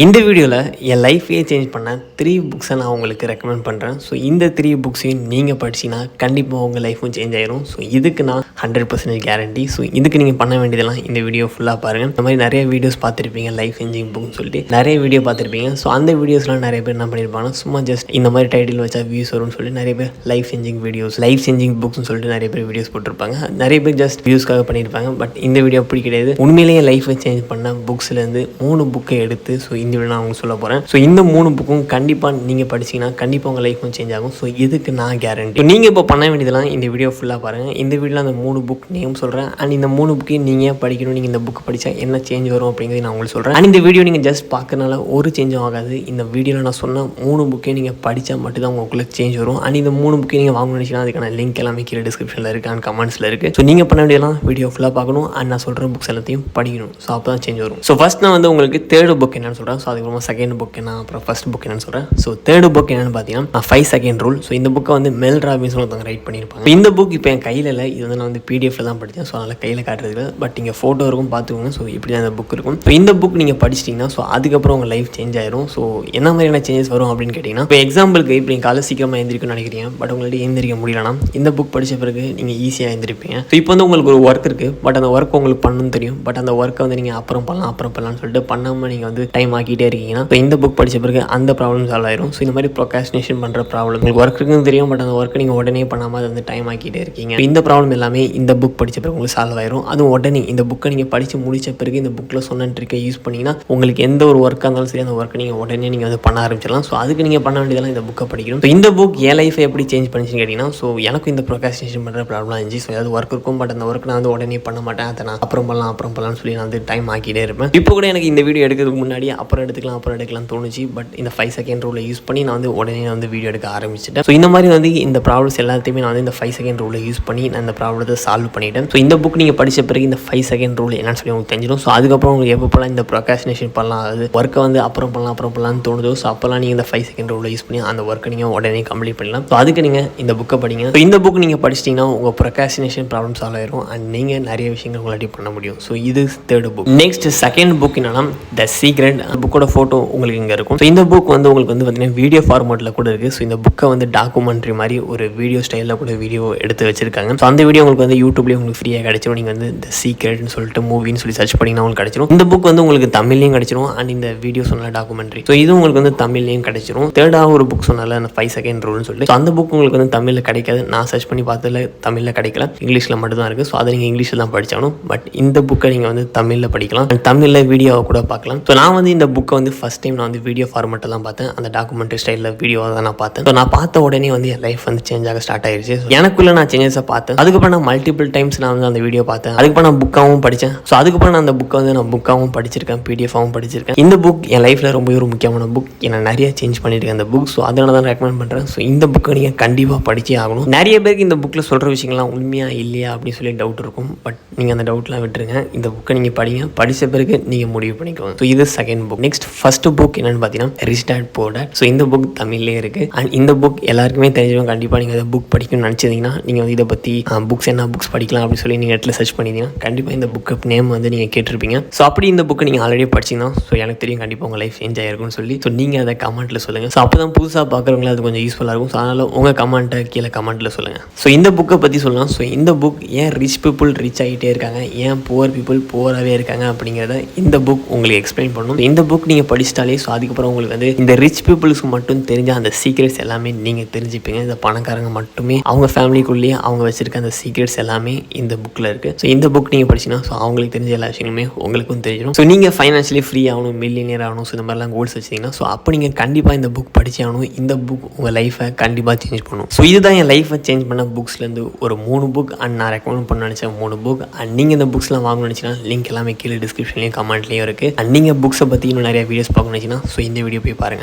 இந்த வீடியோவில் என் லைஃபையே சேஞ்ச் பண்ண 3 புக்ஸை நான் உங்களுக்கு ரெக்கமெண்ட் பண்ணுறேன். ஸோ இந்த 3 புக்ஸையும் நீங்கள் படிச்சிங்கன்னா கண்டிப்பாக உங்கள் லைஃப்பும் சேஞ்ச் ஆயிரும். ஸோ இதுக்கு நான் 100% கேரண்டி. ஸோ இதுக்கு நீங்கள் பண்ண வேண்டியதெல்லாம் இந்த வீடியோ ஃபுல்லாக பாருங்கள். இந்த மாதிரி நிறைய வீடியோஸ் பார்த்துருப்பீங்க, லைஃப் சேஞ்சிங் புக்னு சொல்லிட்டு நிறைய வீடியோ பார்த்துருப்பீங்க. ஸோ அந்த வீடியோஸ்லாம் நிறைய பேர் என்ன பண்ணியிருப்பாங்கன்னா சும்மா ஜஸ்ட் இந்த மாதிரி டைட்டில் வச்சா வியூஸ் வரும்னு சொல்லிட்டு நிறைய பேர் life changing videos, life changing புக்ஸ்னு சொல்லிட்டு நிறைய பேர் வீடியோஸ் போட்டிருப்பாங்க. நிறைய பேர் ஜஸ்ட் வியூஸ்க்காக பண்ணியிருப்பாங்க. பட் இந்த வீடியோ அப்படி கிடையாது. உண்மையிலேயே லைஃப்பை சேஞ்ச் பண்ண புக்ஸ்லேருந்து 3 புக்கை எடுத்து ஸோ இந்த வீடியோ நான் உங்களுக்கு சொல்ல போகிறேன். ஸோ இந்த 3 புக்கும் கண்டிப்பாக நீங்கள் படிச்சிங்கன்னா கண்டிப்பாக உங்கள் லைஃப்பும் சேஞ்ச் ஆகும். ஸோ இதுக்கு நான் கேரண்டி. நீங்கள் இப்போ பண்ண வேண்டியதெல்லாம் இந்த வீடியோ ஃபுல்லாக பாருங்கள். இந்த வீடியோவில் அந்த 3 புக் நேம் சொல்கிறேன். அண்ட் இந்த 3 புக்கையும் நீங்கள் படிக்கணும். நீங்கள் இந்த புக் படித்தா என்ன சேஞ்ச் வரும் அப்படிங்கிறது நான் உங்களுக்கு சொல்கிறேன். அண்ட் இந்த வீடியோ நீங்கள் ஜஸ்ட் பார்க்கறனால ஒரு சேஞ்சும் ஆகாது. இந்த வீடியோவில் நான் சொன்ன 3 புக்கையும் நீங்கள் படித்தா மட்டும்தான் உங்களுக்குள்ள சேஞ்ச் வரும். அண்ட் இந்த 3 புக்கையும் நீங்கள் வாங்கணும்னு நினச்சிங்கன்னா அதுக்கான லிங்க் எல்லாமே கீழே டிஸ்கிரிப்ஷனில் இருக்குது அண்ட் கமெண்ட்ஸில் இருக்குது. ஸோ நீங்கள் பண்ண வேண்டியதெல்லாம் வீடியோ ஃபுல்லாக பார்க்கணும் அண்ட் நான் சொல்கிற புக்ஸ் எல்லாத்தையும் படிக்கணும். ஸோ அப்போ தான் சேஞ்ச் வரும். ஸோ ஃபஸ்ட் நான் வந்து உங்களுக்கு 3rd புக் என்னன்னு சொல்கிறேன். ஸோ அதுக்கப்புறமா 2nd புக் என்ன, அப்புறம் ஃபர்ஸ்ட் புக் என்னன்னு சொல்கிறேன். ஸோ 3rd புக் என்னன்னு பார்த்தீங்கன்னா 5 செகண்ட் ரூல். ஸோ இந்த புக்கை வந்து மெல் ராபின்ஸ் ஒருத்தவங்க ரைட் பண்ணியிருப்பாங்க. இந்த புக் இப்போ என் கையில் இல்லை. இது வந்து நான் வந்து பிடிஎஃப்ல தான் படித்தேன். ஸோ அதனால் கையில் காட்டுறதுக்கு பட் இங்கே ஃபோட்டோ இருக்கும், பார்த்துக்கோங்க. ஸோ இப்படி தான் இந்த புக் இருக்கும். ஸோ இந்த புக் நீங்கள் படிச்சிட்டிங்கன்னா ஸோ அதுக்கப்புறம் உங்கள் லைஃப் சேஞ்ச் ஆயிரும். ஸோ என்ன மாதிரியான சேஞ்சஸ் வரும் அப்படின்னு கேட்டிங்கன்னா, இப்போ எக்ஸாம்பிளுக்கு இப்போ நீங்கள் காலை சீக்கிரமாக எழுந்திரிக்கணும்னு நினைக்கிறீங்க. பட் உங்கள்ட்ட எழுந்திரிக்க முடியலன்னா இந்த புக் படித்த பிறகு நீங்கள் ஈஸியாக எழுந்திருப்பீங்க. ஸோ இப்போ வந்து உங்களுக்கு ஒரு ஒர்க் இருக்குது. பட் அந்த ஒர்க் உங்களுக்கு பண்ணணும்னு தெரியும். பட் அந்த ஒர்க்கை வந்து நீங்கள் அப்புறம் பண்ணலாம்னு சொல்லிட்டு பண்ணாமல் நீங்கள் வந்து டைம் ஆக்கிட்டே இருக்கீங்கன்னா ஸோ இந்த புக் படித்த பிறகு அந்த ப்ராப்ளம் சால்வ் ஆயிரும். ஸோ இந்த மாதிரி ப்ரொகாஸ்டினேஷன் பண்ணுற ப்ராப்ளம் உங்களுக்கு ஒர்க் இருக்குன்னு தெரியும். பட் அந்த ஒர்க்கை நீங்கள் உடனே பண்ணாமல் அதை வந்து டைம் ஆக்கிட்டே இருக்கீங்க. இந்த ப்ராப்ளம் எல்லாமே இந்த புக் படித்த பிறகு உங்களுக்கு சால்வ் ஆயிரும். அதுவும் உடனே இந்த புக்கை நீங்கள் படித்து முடித்த பிறகு இந்த புக்கில் சொன்ன ட்ரிக்கை யூஸ் பண்ணிங்கன்னா உங்களுக்கு எந்த ஒரு ஒர்க்காக இருந்தாலும் சரி அந்த ஒர்க்கை நீங்கள் உடனே நீங்கள் வந்து பண்ண ஆரம்பிச்சிடலாம். ஸோ அதுக்கு நீங்கள் பண்ண வேண்டியதெல்லாம் இந்த புக்கை படிக்கணும். ஸோ இந்த புக் என் லைஃபை எப்படி சேஞ்ச் பண்ணிச்சுன்னு கேட்டிங்கன்னா, ஸோ எனக்கும் இந்த ப்ரொகாஸ்டினேஷன் பண்ணுற ப்ராப்ளம் இருந்துச்சு. ஸோ ஏதாவது ஒர்க் இருக்கும். பட் அந்த ஒர்க் நான் வந்து உடனே பண்ண மாட்டேன். அதை நான் அப்புறம் பண்ணலாம்னு சொல்லி நான் வந்து டைம் ஆக்கிட்டே இருப்பேன். இப்போ கூட எனக்கு இந்த வீடியோ எடுக்கிறதுக்கு முன்னாடி அப்புறம் எடுக்கலாம்னு தோணுச்சு. பட் இந்த 5 செகண்ட் ரூலை யூஸ் பண்ணி நான் வந்து உடனே வந்து வீடியோ எடுக்க ஆரம்பிச்சிட்டேன். ஸோ இந்த மாதிரி வந்து இந்த ப்ராப்ளம்ஸ் எல்லாத்தையுமே நான் வந்து இந்த 5 செகண்ட் ரூலை யூஸ் பண்ணி நான் இந்த ப்ராப்ளத்தை சால்வ் பண்ணிட்டேன். ஸோ இந்த புக் நீங்கள் படித்த பிறகு இந்த 5 செகண்ட் ரூல் என்னன்னு சொல்லி உங்களுக்கு தெரிஞ்சிடும். ஸோ அதுக்கப்புறம் உங்களுக்கு எப்போலாம் இந்த ப்ரொகாஸ்டினேஷன் பண்ணலாம், அது ஒர்க்கை வந்து அப்புறம் பண்ணலாம்னு தோணுதோ ஸோ அப்போல்லாம் நீங்கள் இந்த 5 செகண்ட் ரூலை யூஸ் பண்ணி அந்த ஒர்க்கை நீங்கள் உடனே கம்ப்ளீட் பண்ணலாம். ஸோ அதுக்கு நீங்கள் இந்த புக்கை படிங்க. ஸோ இந்த புக் நீங்கள் படிச்சிட்டிங்கன்னா உங்கள் ப்ரொகாஸ்டினேஷன் ப்ராப்ளம் சால்வ் ஆயிரும் அண்ட் நீங்கள் நிறைய விஷயங்கள் உங்களாட்டி பண்ண முடியும். ஸோ இது 3rd book. Next 2nd book என்னன்னா த சீக்ரெட். அந்த புக்கோட ஃபோட்டோ உங்களுக்கு இங்கே இருக்கும். ஸோ இந்த புக் வந்து உங்களுக்கு வந்து பார்த்தீங்கன்னா வீடியோ ஃபார்மேட்டில் கூட இருக்குது. ஸோ இந்த புக்கை வந்து டாக்குமெண்ட்ரி மாதிரி ஒரு வீடியோ ஸ்டைலில் கூட வீடியோ எடுத்து வச்சிருக்காங்க. ஸோ அந்த வீடியோ உங்களுக்கு வந்து யூடியூப்லேயே உங்களுக்கு ஃப்ரீயாக கிடைச்சிடும். நீங்கள் வந்து த சீக்ரெட்னு சொல்லிட்டு மூவின்னு சொல்லி சர்ச் பண்ணிங்கன்னா உங்களுக்கு கிடைச்சிடும். இந்த புக் வந்து உங்களுக்கு தமிழ்லையும் கிடைச்சிடும் அண்ட் இந்த வீடியோ சொன்ன டாக்குமெண்ட்ரி ஸோ இது உங்களுக்கு வந்து தமிழ்லையும் கிடைச்சிடும். 3rd ஒரு புக் சொன்னால அந்த 5 செகண்ட் ரூல்னு சொல்லிட்டு அந்த புக் உங்களுக்கு வந்து தமிழில் கிடைக்காது. நான் சர்ச் பண்ணி பார்த்ததில் தமிழில் கிடைக்கல, இங்கிலீஷில் மட்டும் தான் இருக்குது. ஸோ அதை நீங்கள் இங்கிலீஷில் தான் படிச்சாகணும். பட் இந்த புக்கை நீங்கள் வந்து தமிழில் படிக்கலாம் அண்ட் தமிழில் வீடியோவை கூட பார்க்கலாம். ஸோ நான் வந்து இந்த புக்கை வந்து ஃபஸ்ட் டைம் நான் வந்து வீடியோ ஃபார்மேட்டில் தான் பார்த்தேன். அந்த டாக்குமெண்ட்ரி ஸ்டைலில் வீடியோவை தான் நான் பார்த்தேன். ஸோ நான் பார்த்த உடனே வந்து என் லைஃப் வந்து சேஞ்ச் ஆக ஸ்டார்ட் ஆயிடுச்சு. எனக்குள்ளே நான் சேஞ்சஸை பார்த்தேன். அதுக்கப்புறம் நான் மல்டிபிள் டைம்ஸ் நான் வந்து அந்த வீடியோ பார்த்தேன். அதுக்கப்புறம் நான் புக்காகவும் படித்தேன். ஸோ அதுக்கப்புறம் நான் அந்த புக்கை வந்து நான் புக்காகவும் படிச்சிருக்கேன், பிடிஎஃபாகவும் படிச்சிருக்கேன். இந்த புக் என் லைஃப்பில் ரொம்ப ஒரு முக்கியமான புக். என்னை நிறைய சேஞ்ச் பண்ணியிருக்கேன் அந்த புக். ஸோ அதனால தான் ரெக்கமெண்ட் பண்ணுறேன். ஸோ இந்த புக்கை நீங்கள் கண்டிப்பாக படிச்சே ஆகணும். நிறைய பேருக்கு இந்த புக்கில் சொல்கிற விஷயங்கள்லாம் உண்மையாக இல்லையா அப்படின்னு சொல்லி டவுட் இருக்கும். பட் நீங்கள் அந்த டவுட்லாம் விட்டுருங்க. இந்த புக்கை நீங்கள் படிங்க. படித்த பிறகு நீங்கள் முடிவு பண்ணிக்கோங்க. ஸோ இது 2nd book. Next 1st book என்னன்னு பார்த்தீங்கன்னா rich dad poor dad. So இந்த புக் தமிழ்லேயே இருக்குது அண்ட் இந்த புக் எல்லாருக்குமே தெரிஞ்சவங்க. கண்டிப்பாக நீங்கள் இந்த புக் படிக்கணும்னு நினச்சிங்கன்னா நீங்கள் வந்து இதை பற்றி புக்ஸ் என்ன புக்ஸ் படிக்கலாம் அப்படின்னு சொல்லி நீங்கள் நெட்டில் சர்ச் பண்ணிங்கன்னா கண்டிப்பாக இந்த புக்கு நேம் வந்து நீங்கள் கேட்டிருப்பீங்க. ஸோ அப்படி இந்த புக்கை நீங்கள் ஆல்ரெடி படிச்சிங்கன்னா ஸோ எனக்கு தெரியும் கண்டிப்பாக உங்கள் லைஃப் சேஞ்ச் ஆகிருக்கும்னு சொல்லி ஸோ நீங்கள் அதை கமெண்ட்டில் சொல்லுங்கள். ஸோ அப்போ தான் புதுசாக பார்க்குறவங்களே அது கொஞ்சம் யூஸ்ஃபுல்லாக இருக்கும். ஸோ அதனால் உங்கள் கமெண்ட்டை கீழே கமெண்ட்டில் சொல்லுங்கள். ஸோ இந்த புக்கை பற்றி சொல்லலாம். ஸோ இந்த புக் ஏன் ரிச் பீப்புள் ரிச் ஆகிட்டே இருக்காங்க, ஏன் புவர் பீப்புள் புவராகவே இருக்காங்க அப்படிங்கிறத இந்த புக் உங்களுக்கு எக்ஸ்பிளைன் பண்ணணும். இந்த புக் நீங்கள் படிச்சிட்டாலே ஸோ அதுக்கப்புறம் உங்களுக்கு வந்து இந்த ரிச் பீப்புள்ஸ்க்கு மட்டும் தெரிஞ்ச அந்த சீக்ரெட்ஸ் எல்லாமே நீங்கள் தெரிஞ்சுப்பீங்க. இந்த பணக்காரங்க மட்டுமே அவங்க ஃபேமிலிக்குள்ளேயே அவங்க வச்சிருக்க அந்த சீக்ரெட்ஸ் எல்லாமே இந்த புக்கில் இருக்குது. ஸோ இந்த புக் நீங்கள் படிச்சிங்கன்னா ஸோ அவங்களுக்கு தெரிஞ்ச எல்லா விஷயங்களுமே உங்களுக்கும் தெரிஞ்சிடும். ஸோ நீங்கள் ஃபைனான்ஷியலி ஃப்ரீ ஆகணும், மில்லியனியர் ஆகணும், ஸோ இந்த மாதிரிலாம் கோல்ஸ் வச்சிங்கன்னா ஸோ அப்போ நீங்கள் கண்டிப்பாக இந்த புக் படிச்சே ஆகணும். இந்த புக் உங்கள் லைஃப்பை கண்டிப்பாக சேஞ்ச் பண்ணும். ஸோ இதுதான் என் லைஃப்பை சேஞ்ச் பண்ண புக்ஸ்லேருந்து ஒரு 3 புக் அண்ட் நான் ரெக்கமெண்ட் பண்ண நினச்ச 3 புக். அண்ட் நீங்கள் இந்த புக்ஸ்லாம் வாங்கணும்னு நினச்சினா லிங்க் எல்லாமே கீழே டிஸ்கிரிப்ஷன்லேயும் கமெண்ட்லேயும் இருக்குது. அண்ட் நீங்கள் புக்ஸை பற்றி இன்னும் நிறைய வீடியோஸ் பார்க்கணும்னு நினச்சினா ஸோ இந்த வீடியோ போய் பாருங்கள்.